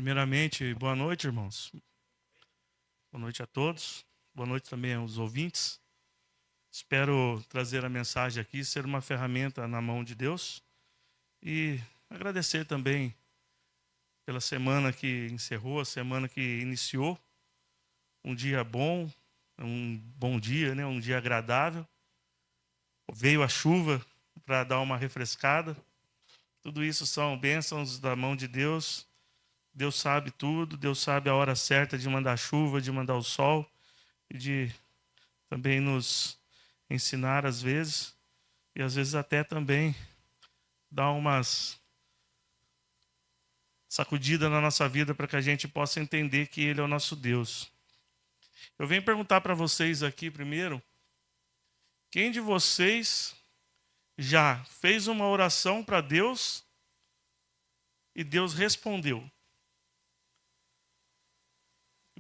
Primeiramente, boa noite, irmãos. Boa noite a todos. Boa noite também aos ouvintes. Espero trazer a mensagem aqui, ser uma ferramenta na mão de Deus. E agradecer também pela semana que encerrou, a semana que iniciou. Um dia bom, um bom dia, né? Um dia agradável. Veio a chuva para dar uma refrescada. Tudo isso são bênçãos da mão de Deus. Deus sabe tudo, Deus sabe a hora certa de mandar chuva, de mandar o sol e de também nos ensinar às vezes e às vezes até também dar umas sacudidas na nossa vida para que a gente possa entender que Ele é o nosso Deus. Eu venho perguntar para vocês aqui primeiro, quem de vocês já fez uma oração para Deus e Deus respondeu?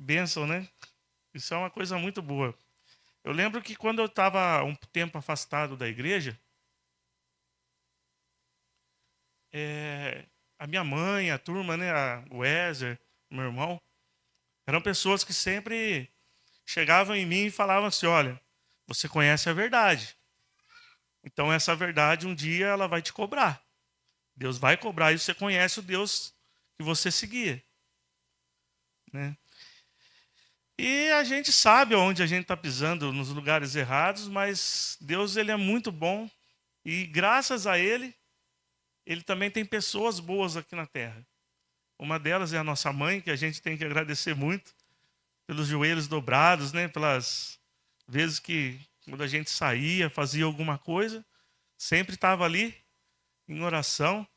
Bênção, né? Isso é uma coisa muito boa. Eu lembro que quando eu estava um tempo afastado da igreja, a minha mãe, a turma, né, o Weser, meu irmão, eram pessoas que sempre chegavam em mim e falavam assim, olha, você conhece a verdade. Então essa verdade um dia ela vai te cobrar. Deus vai cobrar e você conhece o Deus que você seguia, né? E a gente sabe onde a gente está pisando, nos lugares errados, mas Deus ele é muito bom e graças a Ele, Ele também tem pessoas boas aqui na terra. Uma delas é a nossa mãe, que a gente tem que agradecer muito pelos joelhos dobrados, né? Pelas vezes que quando a gente saía, fazia alguma coisa, sempre estava ali em oração.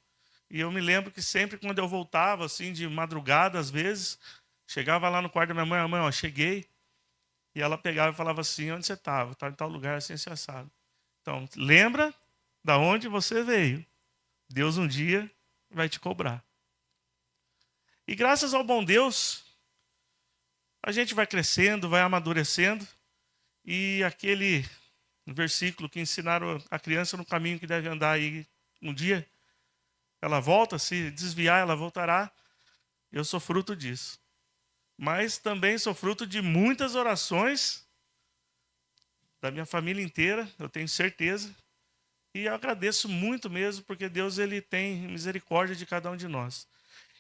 E eu me lembro que sempre quando eu voltava, assim, de madrugada, às vezes, chegava lá no quarto da minha mãe, mãe, ó, cheguei. E ela pegava e falava assim, onde você estava? Estava em tal lugar, assim, assim, assado. Então, lembra da onde você veio. Deus um dia vai te cobrar. E graças ao bom Deus, a gente vai crescendo, vai amadurecendo. E aquele versículo que ensinaram a criança no caminho que deve andar aí um dia, ela volta, se desviar, ela voltará. Eu sou fruto disso. Mas também sou fruto de muitas orações da minha família inteira, eu tenho certeza. E eu agradeço muito mesmo, porque Deus ele tem misericórdia de cada um de nós.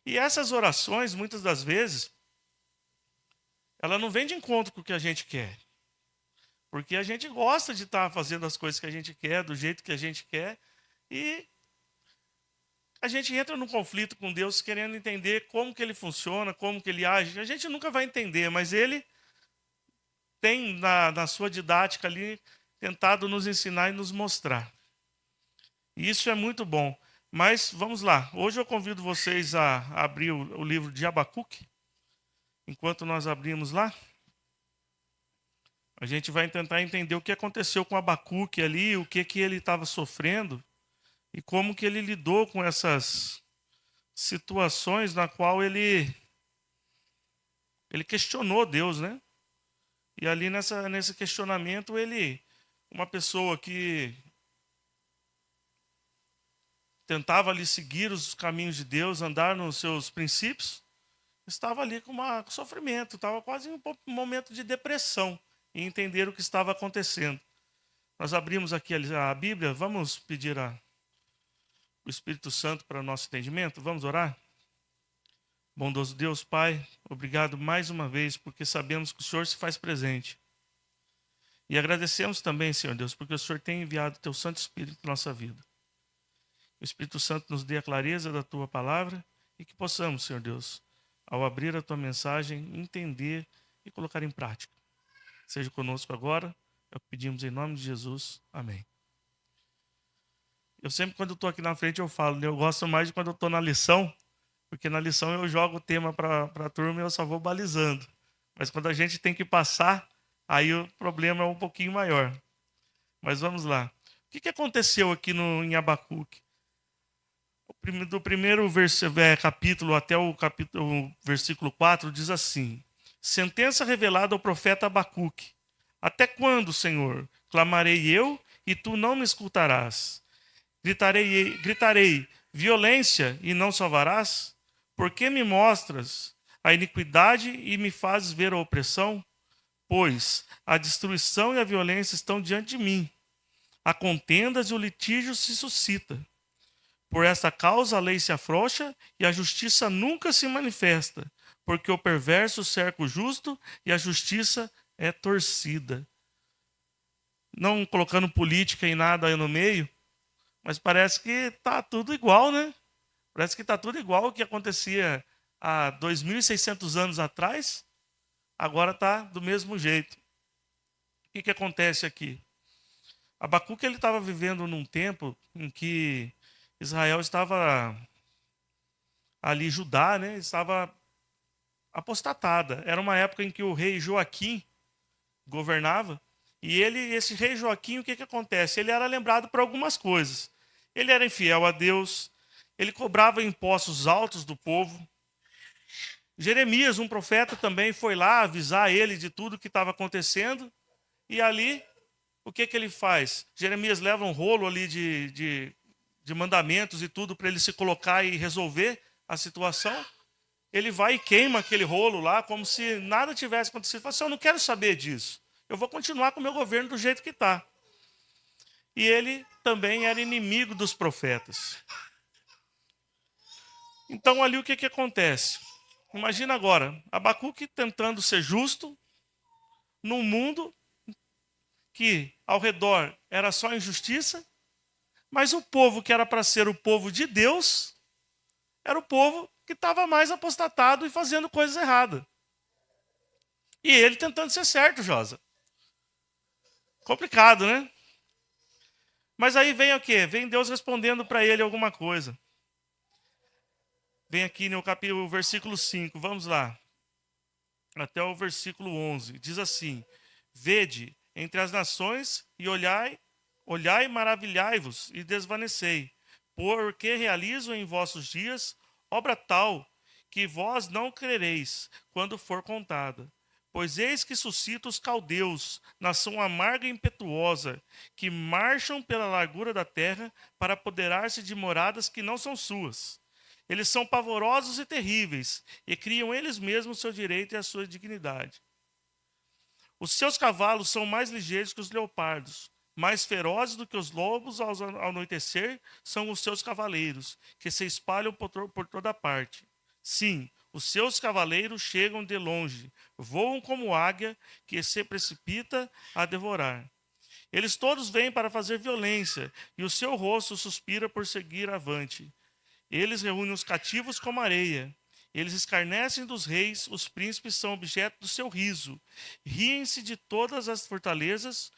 E essas orações, muitas das vezes, ela não vem de encontro com o que a gente quer. Porque a gente gosta de estar fazendo as coisas que a gente quer, do jeito que a gente quer. E a gente entra num conflito com Deus querendo entender como que Ele funciona, como que Ele age. A gente nunca vai entender, mas Ele tem na sua didática ali tentado nos ensinar e nos mostrar. E isso é muito bom. Mas vamos lá. Hoje eu convido vocês a abrir o livro de Abacuque. Enquanto nós abrimos lá, a gente vai tentar entender o que aconteceu com Abacuque ali, o que ele estava sofrendo e como que ele lidou com essas situações na qual ele questionou Deus, né? E ali nesse questionamento uma pessoa que tentava ali seguir os caminhos de Deus, andar nos seus princípios, estava ali com sofrimento, estava quase em um momento de depressão e entender o que estava acontecendo. Nós abrimos aqui a Bíblia, vamos pedir o Espírito Santo para nosso entendimento, vamos orar? Bondoso Deus, Pai, obrigado mais uma vez, porque sabemos que o Senhor se faz presente. E agradecemos também, Senhor Deus, porque o Senhor tem enviado o Teu Santo Espírito na nossa vida. O Espírito Santo nos dê a clareza da Tua palavra e que possamos, Senhor Deus, ao abrir a Tua mensagem, entender e colocar em prática. Seja conosco agora, é o que pedimos em nome de Jesus. Amém. Eu sempre, quando estou aqui na frente, eu falo, né? Eu gosto mais de quando eu estou na lição, porque na lição eu jogo o tema para a turma e eu só vou balizando. Mas quando a gente tem que passar, aí o problema é um pouquinho maior. Mas vamos lá. O que aconteceu aqui em Abacuque? Do primeiro capítulo até o versículo 4 diz assim: sentença revelada ao profeta Abacuque. Até quando, Senhor, clamarei eu e tu não me escutarás? Gritarei violência e não salvarás? Por que me mostras a iniquidade e me fazes ver a opressão? Pois a destruição e a violência estão diante de mim. A contendas e o litígio se suscita. Por esta causa a lei se afrouxa e a justiça nunca se manifesta, porque o perverso cerca o justo e a justiça é torcida. Não colocando política em nada aí no meio, mas parece que está tudo igual, né? Parece que está tudo igual o que acontecia há 2.600 anos atrás, agora está do mesmo jeito. O que acontece aqui? Abacuque ele estava vivendo num tempo em que Israel estava ali, Judá, né, estava apostatada. Era uma época em que o rei Joaquim governava, e esse rei Joaquim, o que acontece? Ele era lembrado por algumas coisas. Ele era infiel a Deus, ele cobrava impostos altos do povo. Jeremias, um profeta, também foi lá avisar ele de tudo que estava acontecendo, e ali, o que ele faz? Jeremias leva um rolo ali de mandamentos e tudo para ele se colocar e resolver a situação. Ele vai e queima aquele rolo lá, como se nada tivesse acontecido. Ele fala assim: eu não quero saber disso. Eu vou continuar com o meu governo do jeito que está. E ele também era inimigo dos profetas. Então ali o que acontece? Imagina agora, Abacuque tentando ser justo num mundo que ao redor era só injustiça, mas o povo que era para ser o povo de Deus era o povo que estava mais apostatado e fazendo coisas erradas. E ele tentando ser certo, Josa. Complicado, né? Mas aí vem o quê? Vem Deus respondendo para ele alguma coisa. Vem aqui no capítulo, versículo 5, vamos lá. Até o versículo 11. Diz assim: Vede entre as nações e olhai, olhai, maravilhai-vos e desvanecei, porque realizo em vossos dias obra tal que vós não crereis quando for contada. Pois eis que suscito os caldeus, nação amarga e impetuosa, que marcham pela largura da terra para apoderar-se de moradas que não são suas. Eles são pavorosos e terríveis, e criam eles mesmos o seu direito e a sua dignidade. Os seus cavalos são mais ligeiros que os leopardos, mais ferozes do que os lobos ao anoitecer são os seus cavaleiros, que se espalham por toda parte. Sim, os seus cavaleiros chegam de longe, voam como águia que se precipita a devorar. Eles todos vêm para fazer violência, e o seu rosto suspira por seguir avante. Eles reúnem os cativos como areia. Eles escarnecem dos reis, os príncipes são objeto do seu riso. Riem-se de todas as fortalezas,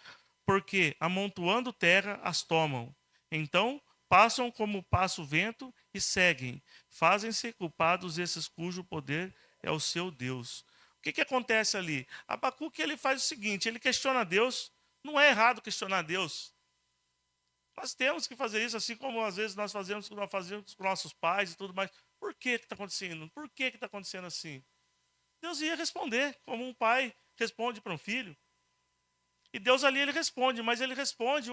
porque, amontoando terra, as tomam. Então, passam como passa o vento e seguem. Fazem-se culpados esses cujo poder é o seu Deus. O que acontece ali? Abacuque ele faz o seguinte, ele questiona Deus. Não é errado questionar Deus. Nós temos que fazer isso, assim como às vezes nós fazemos com nossos pais e tudo mais. Por que está acontecendo? Por que está acontecendo assim? Deus ia responder, como um pai responde para um filho. E Deus ali ele responde, mas ele responde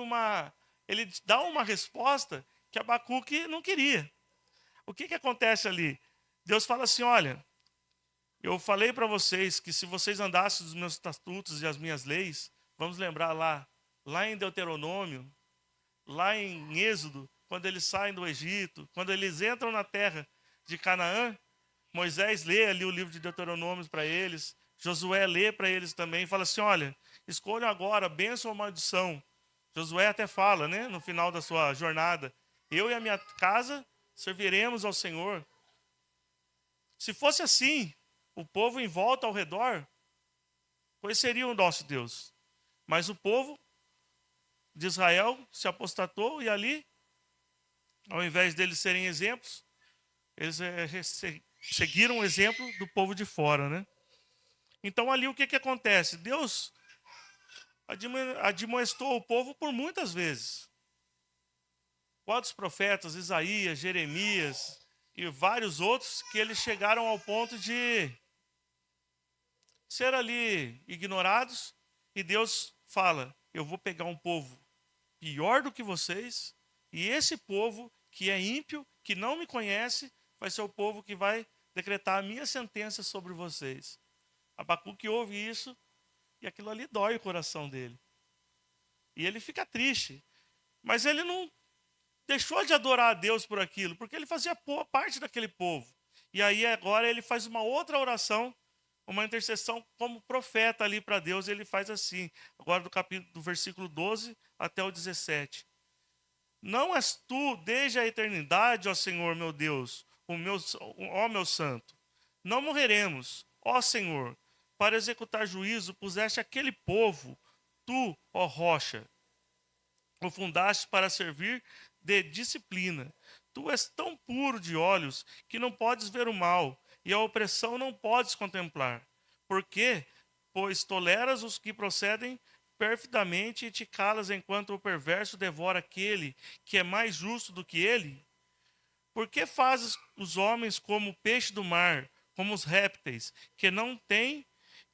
ele dá uma resposta que Abacuque não queria. O que acontece ali? Deus fala assim: olha, eu falei para vocês que se vocês andassem dos meus estatutos e as minhas leis, vamos lembrar lá em Deuteronômio, lá em Êxodo, quando eles saem do Egito, quando eles entram na terra de Canaã, Moisés lê ali o livro de Deuteronômio para eles, Josué lê para eles também, e fala assim: olha, escolham agora bênção ou maldição. Josué até fala, né, no final da sua jornada: eu e a minha casa serviremos ao Senhor. Se fosse assim, o povo em volta ao redor conheceria o nosso Deus. Mas o povo de Israel se apostatou e ali, ao invés deles serem exemplos, eles seguiram o exemplo do povo de fora, né? Então ali o que acontece? Deus admoestou o povo por muitas vezes. Quantos profetas, Isaías, Jeremias e vários outros, que eles chegaram ao ponto de ser ali ignorados, e Deus fala: eu vou pegar um povo pior do que vocês, e esse povo que é ímpio, que não me conhece, vai ser o povo que vai decretar a minha sentença sobre vocês. Abacuque ouve isso e aquilo ali dói o coração dele. E ele fica triste. Mas ele não deixou de adorar a Deus por aquilo, porque ele fazia parte daquele povo. E aí agora ele faz uma outra oração, uma intercessão como profeta ali para Deus. Ele faz assim, agora do versículo 12 até o 17. Não és tu desde a eternidade, ó Senhor meu Deus, ó meu santo. Não morreremos, ó Senhor, para executar juízo puseste aquele povo, tu, ó rocha, o fundaste para servir de disciplina. Tu és tão puro de olhos que não podes ver o mal, e a opressão não podes contemplar. Por quê? Pois toleras os que procedem perfidamente e te calas enquanto o perverso devora aquele que é mais justo do que ele? Por que fazes os homens como o peixe do mar, como os répteis, que não têm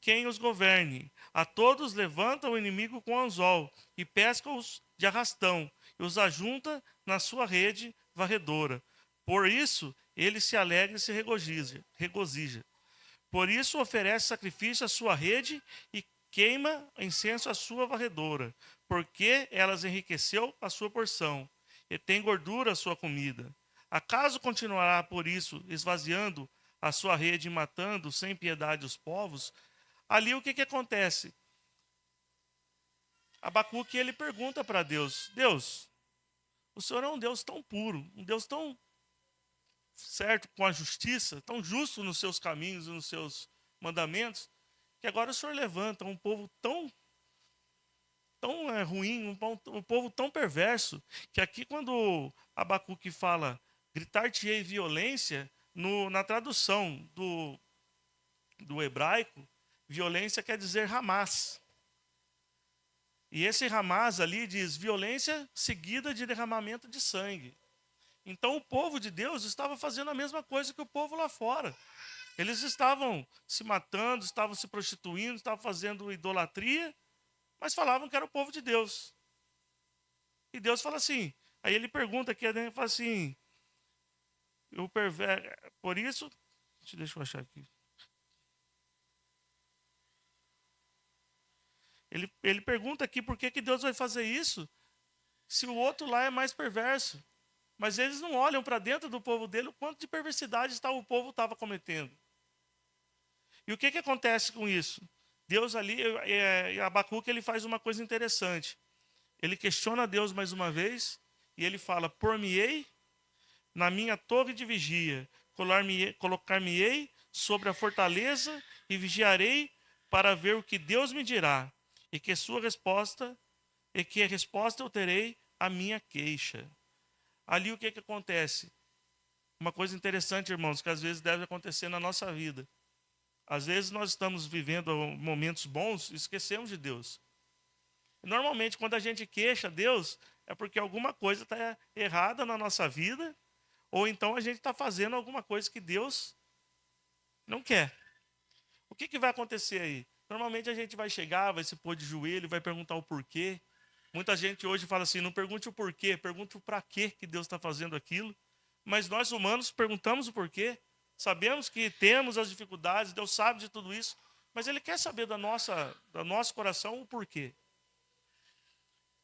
quem os governe? A todos levanta o inimigo com anzol e pesca-os de arrastão e os ajunta na sua rede varredora. Por isso ele se alegra e se regozija. Por isso oferece sacrifício à sua rede e queima incenso à sua varredora, porque elas enriqueceu a sua porção e tem gordura a sua comida. Acaso continuará por isso esvaziando a sua rede e matando sem piedade os povos? Ali o que acontece? Abacuque ele pergunta para Deus: Deus, o Senhor é um Deus tão puro, um Deus tão certo com a justiça, tão justo nos seus caminhos e nos seus mandamentos, que agora o Senhor levanta um povo tão ruim, um povo tão perverso, que aqui quando Abacuque fala gritar-te-ei violência, na tradução do hebraico, violência quer dizer Hamas. E esse Hamas ali diz violência seguida de derramamento de sangue. Então o povo de Deus estava fazendo a mesma coisa que o povo lá fora. Eles estavam se matando, estavam se prostituindo, estavam fazendo idolatria, mas falavam que era o povo de Deus. E Deus fala assim, aí ele pergunta aqui, ele fala assim, por isso, deixa eu achar aqui. Ele pergunta aqui por que Deus vai fazer isso, se o outro lá é mais perverso. Mas eles não olham para dentro do povo dele o quanto de perversidade o povo estava cometendo. E o que acontece com isso? Deus ali, Abacuque, ele faz uma coisa interessante. Ele questiona Deus mais uma vez e ele fala, por-me-ei na minha torre de vigia, colocar-me-ei sobre a fortaleza e vigiarei para ver o que Deus me dirá e que a resposta eu terei à minha queixa. Ali o que acontece? Uma coisa interessante, irmãos, que às vezes deve acontecer na nossa vida. Às vezes nós estamos vivendo momentos bons e esquecemos de Deus. Normalmente, quando a gente queixa Deus, é porque alguma coisa está errada na nossa vida, ou então a gente está fazendo alguma coisa que Deus não quer. O que vai acontecer aí? Normalmente a gente vai chegar, vai se pôr de joelho, vai perguntar o porquê. Muita gente hoje fala assim, não pergunte o porquê, pergunte o para quê que Deus está fazendo aquilo. Mas nós humanos perguntamos o porquê. Sabemos que temos as dificuldades, Deus sabe de tudo isso, mas Ele quer saber do nosso coração o porquê.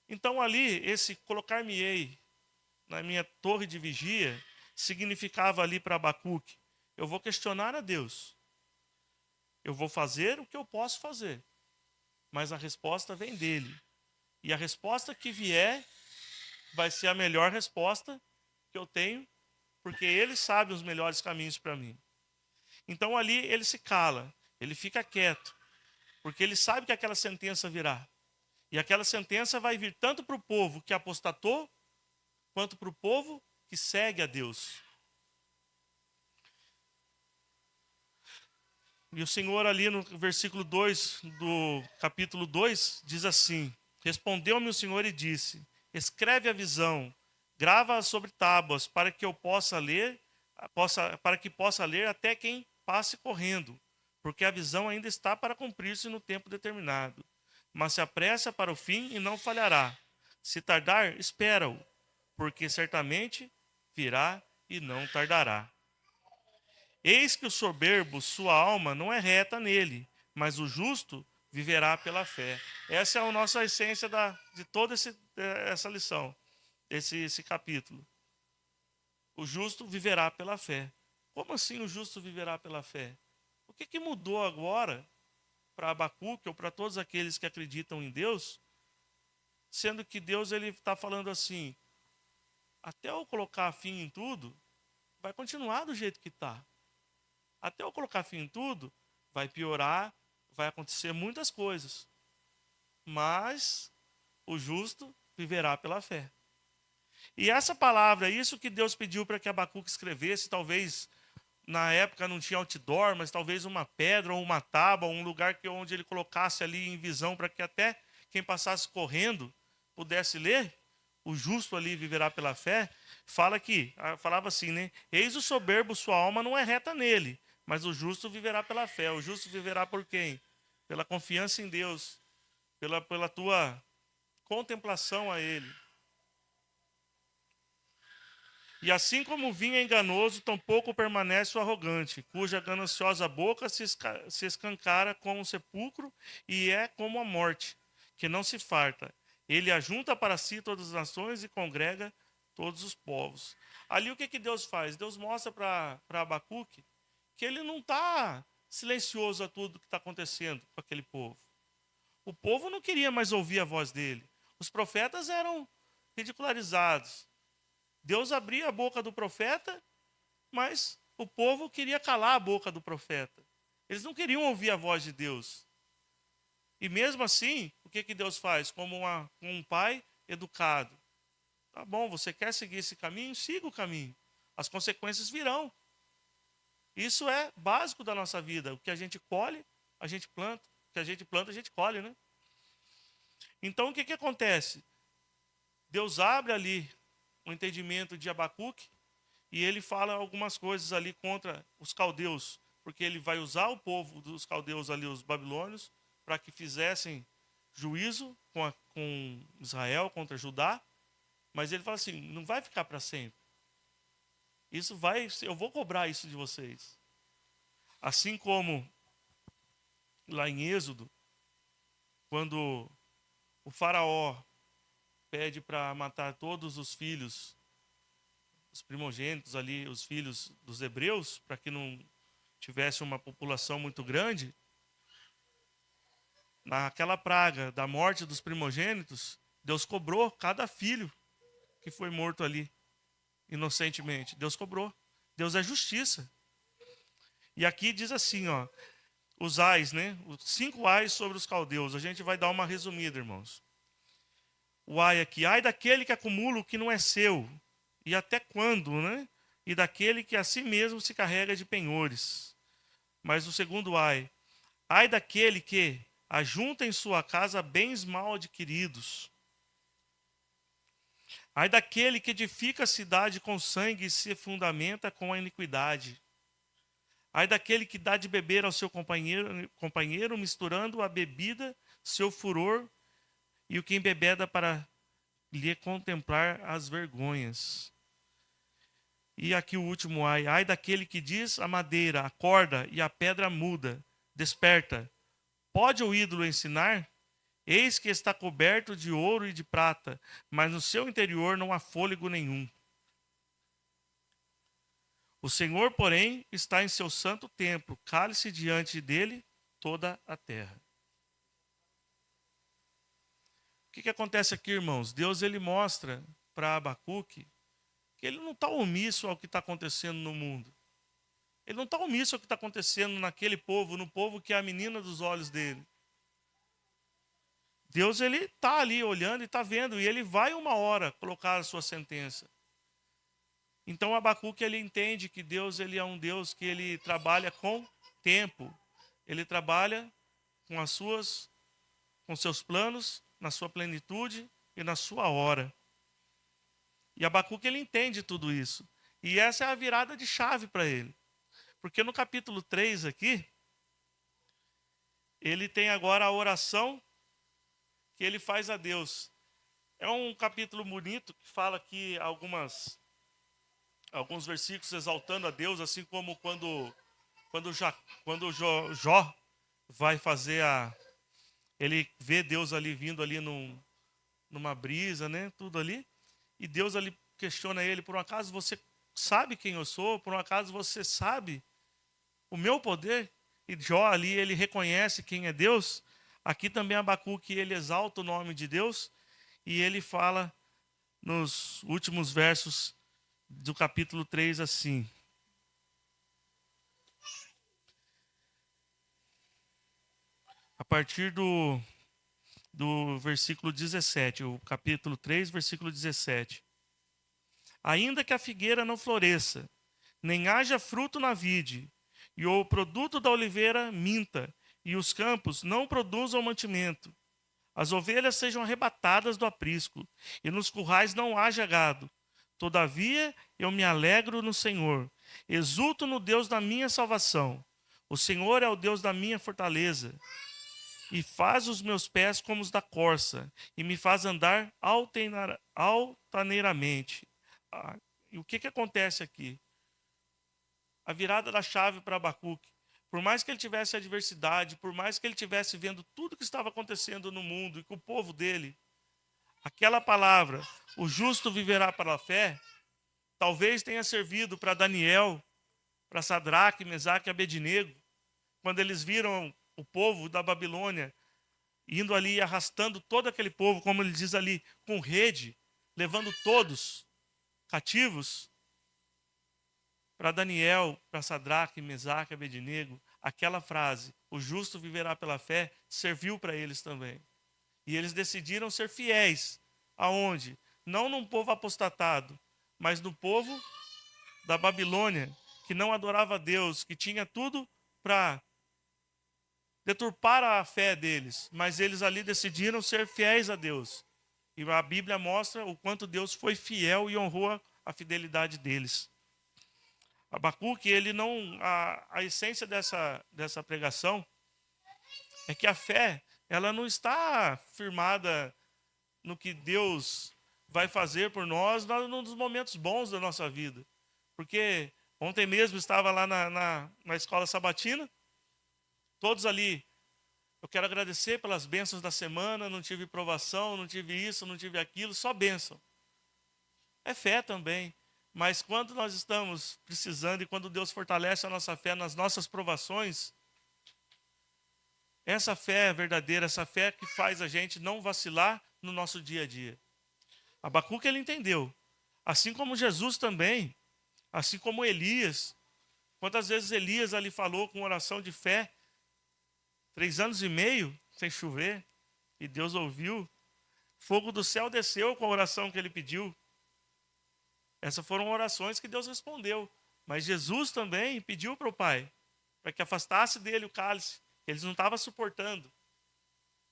Então ali, esse colocar-me-ei na minha torre de vigia, significava ali para Abacuque, eu vou questionar a Deus. Eu vou fazer o que eu posso fazer, mas a resposta vem dele. E a resposta que vier vai ser a melhor resposta que eu tenho, porque ele sabe os melhores caminhos para mim. Então ali ele se cala, ele fica quieto, porque ele sabe que aquela sentença virá. E aquela sentença vai vir tanto para o povo que apostatou, quanto para o povo que segue a Deus. E o Senhor ali no versículo 2 do capítulo 2 diz assim, respondeu-me o Senhor e disse, escreve a visão, grava-a sobre tábuas, para que eu possa ler, para que possa ler até quem passe correndo, porque a visão ainda está para cumprir-se no tempo determinado. Mas se apressa para o fim e não falhará. Se tardar, espera-o, porque certamente virá e não tardará. Eis que o soberbo, sua alma não é reta nele, mas o justo viverá pela fé. Essa é a nossa essência de toda essa lição, esse capítulo. O justo viverá pela fé. Como assim o justo viverá pela fé? O que mudou agora para Abacuque ou para todos aqueles que acreditam em Deus, sendo que Deus ele está falando assim, até eu colocar fim em tudo, vai continuar do jeito que está. Até eu colocar fim em tudo, vai piorar, vai acontecer muitas coisas. Mas o justo viverá pela fé. E essa palavra, isso que Deus pediu para que Abacuque escrevesse, talvez na época não tinha outdoor, mas talvez uma pedra ou uma tábua, um lugar onde ele colocasse ali em visão para que até quem passasse correndo pudesse ler, o justo ali viverá pela fé. Falava assim, né? Eis o soberbo, sua alma não é reta nele, mas o justo viverá pela fé. O justo viverá por quem? Pela confiança em Deus, pela tua contemplação a Ele. E assim como o vinho é enganoso, tampouco permanece o arrogante, cuja gananciosa boca se escancara como um sepulcro e é como a morte, que não se farta. Ele ajunta para si todas as nações e congrega todos os povos. Ali o que Deus faz? Deus mostra para Abacuque que ele não está silencioso a tudo que está acontecendo com aquele povo. O povo não queria mais ouvir a voz dele. Os profetas eram ridicularizados. Deus abria a boca do profeta, mas o povo queria calar a boca do profeta. Eles não queriam ouvir a voz de Deus. E mesmo assim, o que Deus faz? Como um pai educado. Tá bom, você quer seguir esse caminho? Siga o caminho. As consequências virão. Isso é básico da nossa vida. O que a gente colhe, a gente planta. O que a gente planta, a gente colhe, né? Então, o que acontece? Deus abre ali o entendimento de Abacuque e ele fala algumas coisas ali contra os caldeus, porque ele vai usar o povo dos caldeus ali, os babilônios, para que fizessem juízo com Israel, contra Judá, mas ele fala assim, não vai ficar para sempre. Eu vou cobrar isso de vocês. Assim como lá em Êxodo, quando o faraó pede para matar todos os filhos, os primogênitos ali, os filhos dos hebreus, para que não tivesse uma população muito grande, naquela praga da morte dos primogênitos, Deus cobrou cada filho que foi morto ali, inocentemente. Deus cobrou. Deus é justiça. E aqui diz assim, ó, os ais, né? Os 5 ais sobre os caldeus. A gente vai dar uma resumida, irmãos. O ai aqui, ai daquele que acumula o que não é seu. E até quando, né? E daquele que a si mesmo se carrega de penhores. Mas o segundo ai daquele que ajunta em sua casa bens mal adquiridos. Ai daquele que edifica a cidade com sangue e se fundamenta com a iniquidade. Ai daquele que dá de beber ao seu companheiro misturando a bebida, seu furor, e o que embebeda para lhe contemplar as vergonhas. E aqui o último ai daquele que diz a madeira, acorda, e a pedra muda, desperta. Pode o ídolo ensinar? Eis que está coberto de ouro e de prata, mas no seu interior não há fôlego nenhum. O Senhor, porém, está em seu santo templo, cale-se diante dele toda a terra. O que acontece aqui, irmãos? Deus ele mostra para Abacuque que ele não está omisso ao que está acontecendo no mundo. Ele não está omisso ao que está acontecendo naquele povo, no povo que é a menina dos olhos dele. Deus ele está ali olhando e está vendo, e ele vai uma hora colocar a sua sentença. Então Abacuque ele entende que Deus ele é um Deus que ele trabalha com tempo. Ele trabalha com seus planos, na sua plenitude e na sua hora. E Abacuque ele entende tudo isso. E essa é a virada de chave para ele. Porque no capítulo 3 aqui, ele tem agora a oração que ele faz a Deus. É um capítulo bonito que fala aqui algumas alguns versículos exaltando a Deus, assim como quando Jó vai fazer ele vê Deus ali vindo ali numa brisa, né? Tudo ali. E Deus ali questiona ele: por um acaso você sabe quem eu sou? Por um acaso você sabe o meu poder? E Jó ali, ele reconhece quem é Deus. Aqui também Abacuque, ele exalta o nome de Deus. E ele fala nos últimos versos do capítulo 3 assim. A partir do versículo 17, o capítulo 3, versículo 17. Ainda que a figueira não floresça, nem haja fruto na vide, e o produto da oliveira minta, e os campos não produzam mantimento, as ovelhas sejam arrebatadas do aprisco, e nos currais não haja gado. Todavia eu me alegro no Senhor, exulto no Deus da minha salvação. O Senhor é o Deus da minha fortaleza, e faz os meus pés como os da corça, e me faz andar altaneiramente. E o que acontece aqui? A virada da chave para Abacuque. Por mais que ele tivesse adversidade, por mais que ele tivesse vendo tudo que estava acontecendo no mundo e com o povo dele, aquela palavra, o justo viverá pela fé, talvez tenha servido para Daniel, para Sadraque, Mesaque e Abednego, quando eles viram o povo da Babilônia indo ali arrastando todo aquele povo, como ele diz ali, com rede, levando todos cativos. Para Daniel, para Sadraque, Mesaque e Abednego, aquela frase, o justo viverá pela fé, serviu para eles também. E eles decidiram ser fiéis. Aonde? Não num povo apostatado, mas no povo da Babilônia, que não adorava a Deus, que tinha tudo para deturpar a fé deles, mas eles ali decidiram ser fiéis a Deus. E a Bíblia mostra o quanto Deus foi fiel e honrou a fidelidade deles. Abacuque, ele não, a essência dessa pregação é que a fé, ela não está firmada no que Deus vai fazer por nós num dos momentos bons da nossa vida. Porque ontem mesmo estava lá na escola sabatina, todos ali, eu quero agradecer pelas bênçãos da semana, não tive provação, não tive isso, não tive aquilo, só bênção. É fé também. Mas quando nós estamos precisando e quando Deus fortalece a nossa fé nas nossas provações, essa fé é verdadeira, essa fé que faz a gente não vacilar no nosso dia a dia. Abacuque, ele entendeu. Assim como Jesus também, assim como Elias. Quantas vezes Elias ali falou com oração de fé, 3 anos e meio sem chover, e Deus ouviu. Fogo do céu desceu com a oração que ele pediu. Essas foram orações que Deus respondeu. Mas Jesus também pediu para o Pai, para que afastasse dele o cálice, que eles não estavam suportando.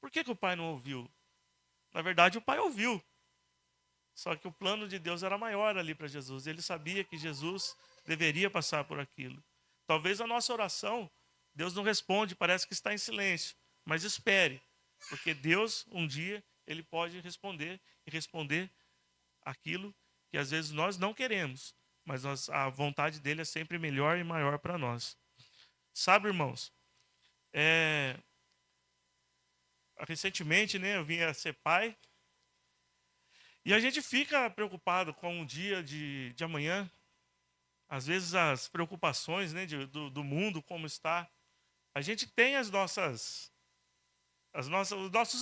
Por que o Pai não ouviu? Na verdade, o Pai ouviu. Só que o plano de Deus era maior ali para Jesus. Ele sabia que Jesus deveria passar por aquilo. Talvez a nossa oração, Deus não responde, parece que está em silêncio. Mas espere, porque Deus, um dia, ele pode responder e responder aquilo que às vezes nós não queremos, mas a vontade dele é sempre melhor e maior para nós. Sabe, irmãos, recentemente, né, eu vim a ser pai, e a gente fica preocupado com o dia de amanhã. Às vezes as preocupações, né, do mundo, como está. A gente tem os nossos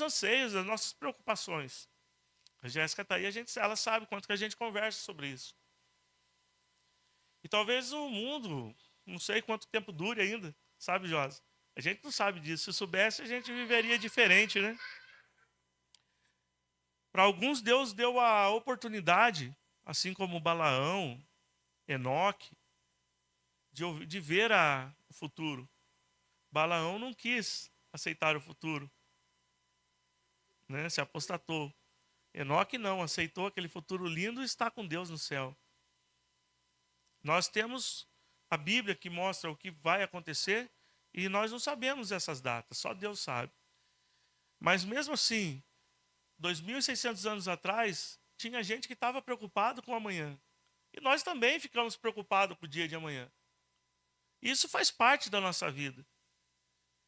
anseios, as nossas preocupações. A Jéssica está aí, ela sabe quanto que a gente conversa sobre isso. E talvez o mundo, não sei quanto tempo dure ainda, sabe, Josi? A gente não sabe disso. Se soubesse, a gente viveria diferente, né? Para alguns, Deus deu a oportunidade, assim como Balaão, Enoque, de ver o futuro. Balaão não quis aceitar o futuro, né? Se apostatou. Enoque não, aceitou aquele futuro lindo e está com Deus no céu. Nós temos a Bíblia que mostra o que vai acontecer e nós não sabemos essas datas, só Deus sabe. Mas mesmo assim, 2.600 anos atrás, tinha gente que estava preocupado com o amanhã. E nós também ficamos preocupados com o dia de amanhã. Isso faz parte da nossa vida.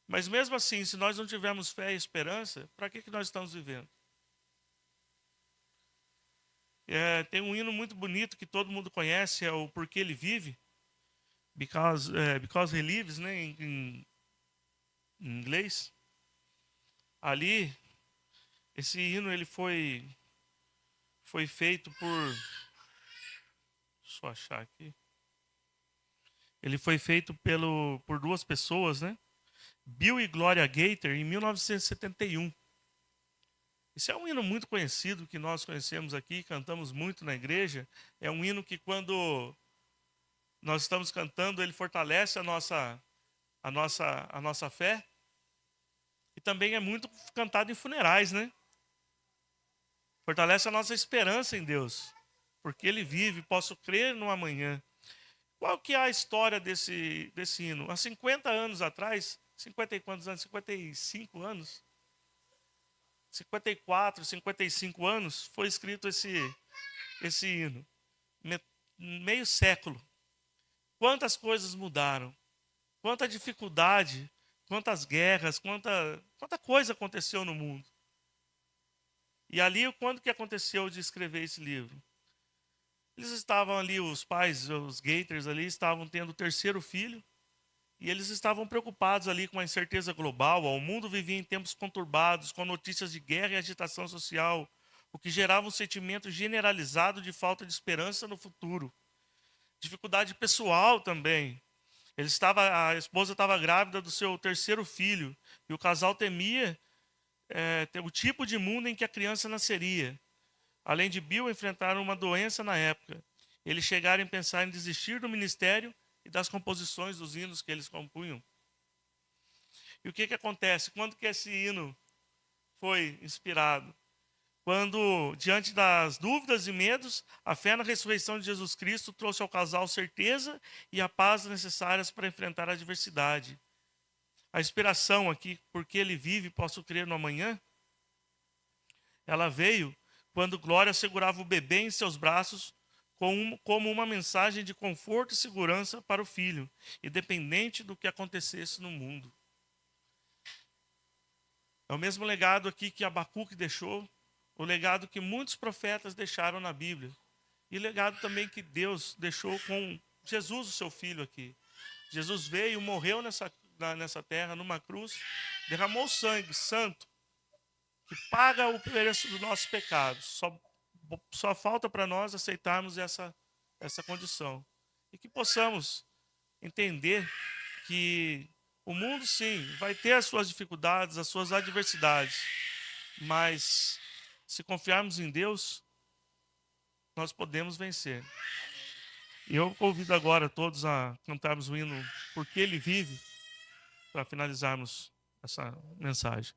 Mas mesmo assim, se nós não tivermos fé e esperança, para que nós estamos vivendo? Tem um hino muito bonito que todo mundo conhece, é o Porque Ele Vive, because He Lives, né, em inglês. Ali, esse hino ele foi feito por... Deixa eu só achar aqui. Ele foi feito por duas pessoas, né? Bill e Gloria Gaither, em 1971. Esse é um hino muito conhecido que nós conhecemos aqui, cantamos muito na igreja. É um hino que quando nós estamos cantando, ele fortalece a nossa fé. E também é muito cantado em funerais, né? Fortalece a nossa esperança em Deus. Porque Ele vive, posso crer no amanhã. Qual que é a história desse hino? Há 50 anos atrás, 50 e quantos anos? 55 anos? 54, 55 anos, foi escrito esse hino. Meio século. Quantas coisas mudaram? Quanta dificuldade, quantas guerras, quanta coisa aconteceu no mundo. E ali, quando que aconteceu de escrever esse livro? Eles estavam ali, os pais, os Gators ali, estavam tendo o terceiro filho, e eles estavam preocupados ali com a incerteza global. O mundo vivia em tempos conturbados, com notícias de guerra e agitação social, o que gerava um sentimento generalizado de falta de esperança no futuro. Dificuldade pessoal também. A esposa estava grávida do seu terceiro filho, e o casal temia o tipo de mundo em que a criança nasceria. Além de Bill enfrentar uma doença na época, eles chegaram a pensar em desistir do ministério e das composições dos hinos que eles compunham. E o que acontece? Quando que esse hino foi inspirado? Quando, diante das dúvidas e medos, a fé na ressurreição de Jesus Cristo trouxe ao casal certeza e a paz necessárias para enfrentar a adversidade. A inspiração aqui, porque ele vive, posso crer no amanhã, ela veio quando Glória segurava o bebê em seus braços como uma mensagem de conforto e segurança para o filho, independente do que acontecesse no mundo. É o mesmo legado aqui que Abacuque deixou, o legado que muitos profetas deixaram na Bíblia, e o legado também que Deus deixou com Jesus, o seu filho aqui. Jesus veio, morreu nessa terra, numa cruz, derramou sangue santo, que paga o preço dos nossos pecados. Só falta para nós aceitarmos essa condição. E que possamos entender que o mundo, sim, vai ter as suas dificuldades, as suas adversidades. Mas, se confiarmos em Deus, nós podemos vencer. E eu convido agora todos a cantarmos o hino Porque Ele Vive, para finalizarmos essa mensagem.